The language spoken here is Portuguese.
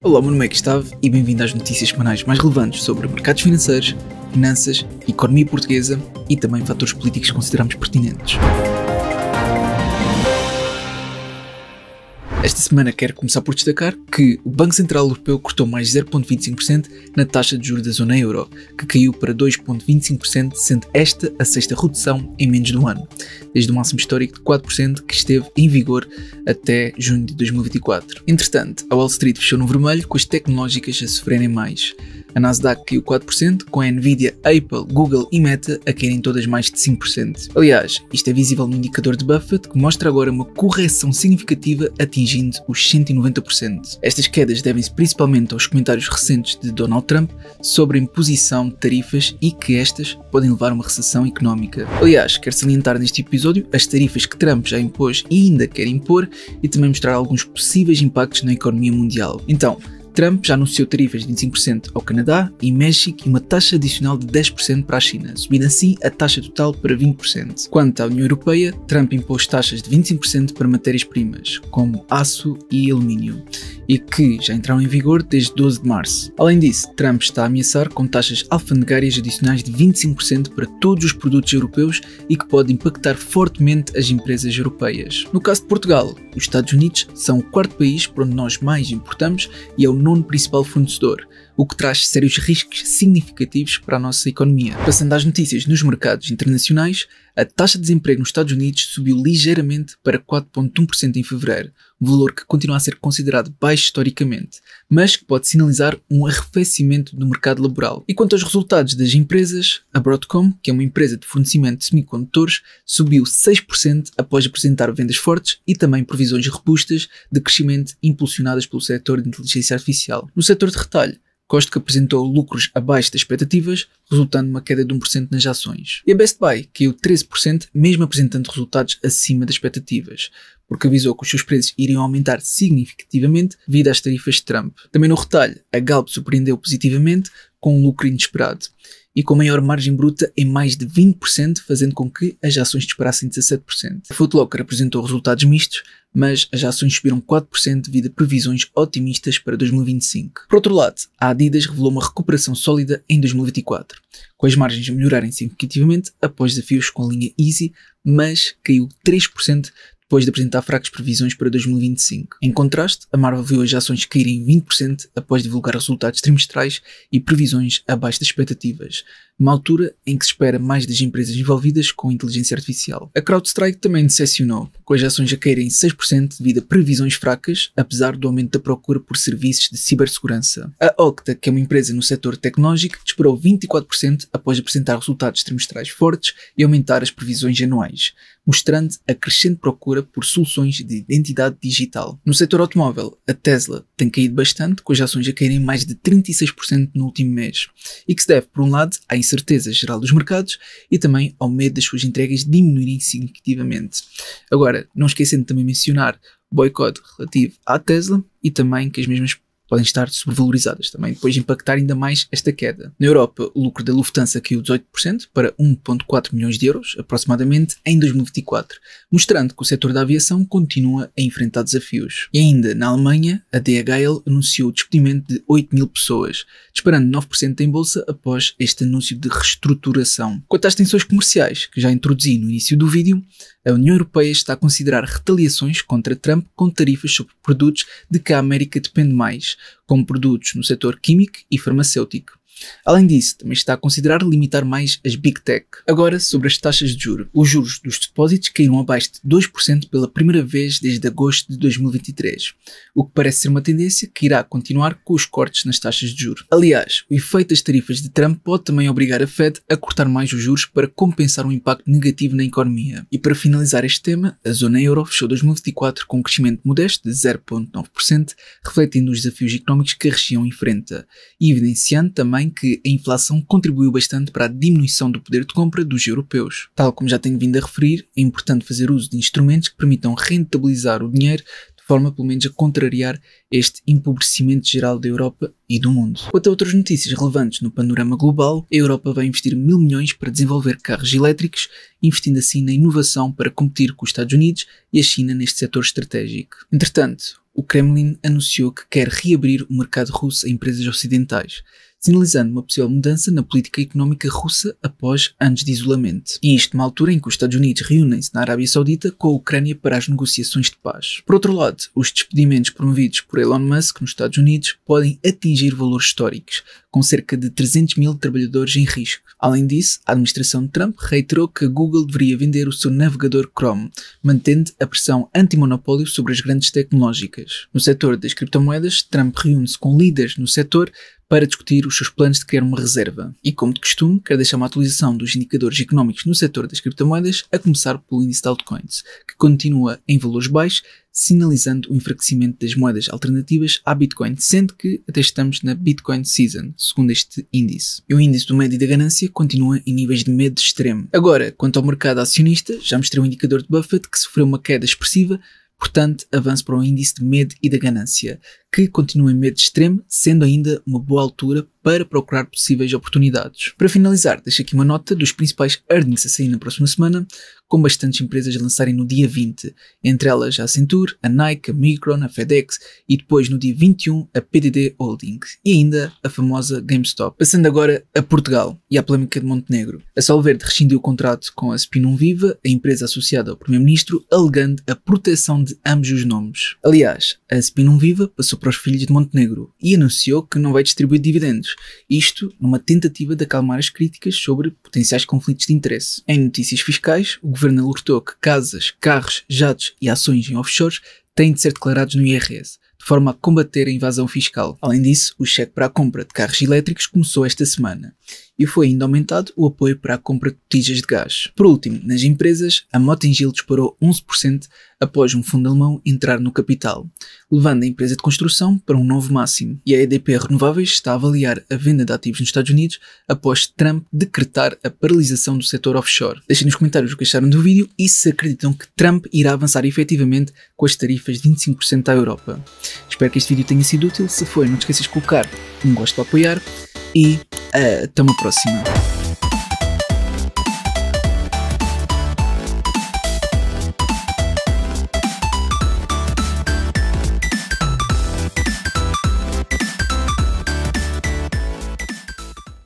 Olá, meu nome é Gustavo e bem-vindo às notícias semanais mais relevantes sobre mercados financeiros, finanças, economia portuguesa e também fatores políticos que consideramos pertinentes. Esta semana quero começar por destacar que o Banco Central Europeu cortou mais 0,25% na taxa de juros da zona euro, que caiu para 2,25%, sendo esta a sexta redução em menos de um ano, desde o máximo histórico de 4% que esteve em vigor até junho de 2024. Entretanto, a Wall Street fechou no vermelho, com as tecnológicas a sofrerem mais. A Nasdaq caiu 4%, com a Nvidia, Apple, Google e Meta a caírem todas mais de 5%. Aliás, isto é visível no indicador de Buffett, que mostra agora uma correção significativa atingindo os 190%. Estas quedas devem-se principalmente aos comentários recentes de Donald Trump sobre a imposição de tarifas e que estas podem levar a uma recessão económica. Aliás, quero salientar neste episódio as tarifas que Trump já impôs e ainda quer impor e também mostrar alguns possíveis impactos na economia mundial. Então, Trump já anunciou tarifas de 25% ao Canadá e México e uma taxa adicional de 10% para a China, subindo assim a taxa total para 20%. Quanto à União Europeia, Trump impôs taxas de 25% para matérias-primas, como aço e alumínio, e que já entraram em vigor desde 12 de março. Além disso, Trump está a ameaçar com taxas alfandegárias adicionais de 25% para todos os produtos europeus e que pode impactar fortemente as empresas europeias. No caso de Portugal, os Estados Unidos são o quarto país por onde nós mais importamos e é o nono principal fornecedor, o que traz sérios riscos significativos para a nossa economia. Passando às notícias nos mercados internacionais, a taxa de desemprego nos Estados Unidos subiu ligeiramente para 4,1% em fevereiro, um valor que continua a ser considerado baixo historicamente, mas que pode sinalizar um arrefecimento do mercado laboral. E quanto aos resultados das empresas, a Broadcom, que é uma empresa de fornecimento de semicondutores, subiu 6% após apresentar vendas fortes e também previsões robustas de crescimento impulsionadas pelo setor de inteligência artificial. No setor de retalho, Costco apresentou lucros abaixo das expectativas, resultando numa queda de 1% nas ações. E a Best Buy caiu 13%, mesmo apresentando resultados acima das expectativas, porque avisou que os seus preços iriam aumentar significativamente devido às tarifas de Trump. Também no retalho, a Galp surpreendeu positivamente com um lucro inesperado e com maior margem bruta em mais de 20%, fazendo com que as ações disparassem 17%. A Foot Locker apresentou resultados mistos, mas as ações subiram 4% devido a previsões otimistas para 2025. Por outro lado, a Adidas revelou uma recuperação sólida em 2024, com as margens a melhorarem significativamente após desafios com a linha Easy, mas caiu 3% depois de apresentar fracas previsões para 2025. Em contraste, a Marvel viu as ações caírem 20% após divulgar resultados trimestrais e previsões abaixo das expectativas, numa altura em que se espera mais das empresas envolvidas com inteligência artificial. A CrowdStrike também decepcionou, com as ações a caírem 6% devido a previsões fracas, apesar do aumento da procura por serviços de cibersegurança. A Okta, que é uma empresa no setor tecnológico, disparou 24% após apresentar resultados trimestrais fortes e aumentar as previsões anuais, mostrando a crescente procura por soluções de identidade digital. No setor automóvel, a Tesla tem caído bastante, com as ações a caírem mais de 36% no último mês, e que se deve, por um lado, à incerteza geral dos mercados e também ao medo das suas entregas diminuírem significativamente. Agora, não esquecendo de também mencionar o boicote relativo à Tesla e também que as mesmas podem estar sobrevalorizadas também, depois de impactar ainda mais esta queda. Na Europa, o lucro da Lufthansa caiu 18% para 1,4 milhões de euros, aproximadamente, em 2024, mostrando que o setor da aviação continua a enfrentar desafios. E ainda na Alemanha, a DHL anunciou o despedimento de 8 mil pessoas, disparando 9% em bolsa após este anúncio de reestruturação. Quanto às tensões comerciais, que já introduzi no início do vídeo, a União Europeia está a considerar retaliações contra Trump com tarifas sobre produtos de que a América depende mais, como produtos no setor químico e farmacêutico. Além disso, também está a considerar limitar mais as Big Tech. Agora, sobre as taxas de juros. Os juros dos depósitos caíram abaixo de 2% pela primeira vez desde agosto de 2023, o que parece ser uma tendência que irá continuar com os cortes nas taxas de juros. Aliás, o efeito das tarifas de Trump pode também obrigar a Fed a cortar mais os juros para compensar um impacto negativo na economia. E para finalizar este tema, a zona euro fechou 2024 com um crescimento modesto de 0,9%, refletindo os desafios económicos que a região enfrenta e evidenciando também que a inflação contribuiu bastante para a diminuição do poder de compra dos europeus. Tal como já tenho vindo a referir, é importante fazer uso de instrumentos que permitam rentabilizar o dinheiro de forma pelo menos a contrariar este empobrecimento geral da Europa e do mundo. Quanto a outras notícias relevantes no panorama global, a Europa vai investir 1.000 milhões para desenvolver carros elétricos, investindo assim na inovação para competir com os Estados Unidos e a China neste setor estratégico. Entretanto, o Kremlin anunciou que quer reabrir o mercado russo a empresas ocidentais, sinalizando uma possível mudança na política económica russa após anos de isolamento. E isto numa altura em que os Estados Unidos reúnem-se na Arábia Saudita com a Ucrânia para as negociações de paz. Por outro lado, os despedimentos promovidos por Elon Musk nos Estados Unidos podem atingir valores históricos, com cerca de 300 mil trabalhadores em risco. Além disso, a administração de Trump reiterou que a Google deveria vender o seu navegador Chrome, mantendo a pressão antimonopólio sobre as grandes tecnológicas. No setor das criptomoedas, Trump reúne-se com líderes no setor para discutir os seus planos de criar uma reserva. E como de costume, quero deixar uma atualização dos indicadores económicos no setor das criptomoedas, a começar pelo índice de altcoins, que continua em valores baixos, sinalizando o enfraquecimento das moedas alternativas à Bitcoin, sendo que até estamos na Bitcoin Season, segundo este índice. E o índice do medo e da ganância continua em níveis de medo extremo. Agora, quanto ao mercado acionista, já mostrei o indicador de Buffett que sofreu uma queda expressiva. Portanto, avanço para o índice de medo e da ganância, que continua em medo extremo, sendo ainda uma boa altura para procurar possíveis oportunidades. Para finalizar, deixo aqui uma nota dos principais earnings a sair na próxima semana, com bastantes empresas a lançarem no dia 20, entre elas a Accenture, a Nike, a Micron, a FedEx e depois no dia 21 a PDD Holding e ainda a famosa GameStop. Passando agora a Portugal e à polémica de Montenegro. A Solverde rescindiu o contrato com a Spinum Viva, a empresa associada ao Primeiro-Ministro, alegando a proteção de ambos os nomes. Aliás, a Spinum Viva passou para os filhos de Montenegro e anunciou que não vai distribuir dividendos, isto numa tentativa de acalmar as críticas sobre potenciais conflitos de interesse. Em notícias fiscais, o governo alertou que casas, carros, jatos e ações em offshores têm de ser declarados no IRS, de forma a combater a evasão fiscal. Além disso, o cheque para a compra de carros elétricos começou esta semana e foi ainda aumentado o apoio para a compra de botijas de gás. Por último, nas empresas, a Mota-Engil disparou 11% após um fundo alemão entrar no capital, levando a empresa de construção para um novo máximo. E a EDP Renováveis está a avaliar a venda de ativos nos Estados Unidos após Trump decretar a paralisação do setor offshore. Deixem nos comentários o que acharam do vídeo e se acreditam que Trump irá avançar efetivamente com as tarifas de 25% à Europa. Espero que este vídeo tenha sido útil. Se foi, não te esqueças de colocar um gosto para apoiar e até uma próxima.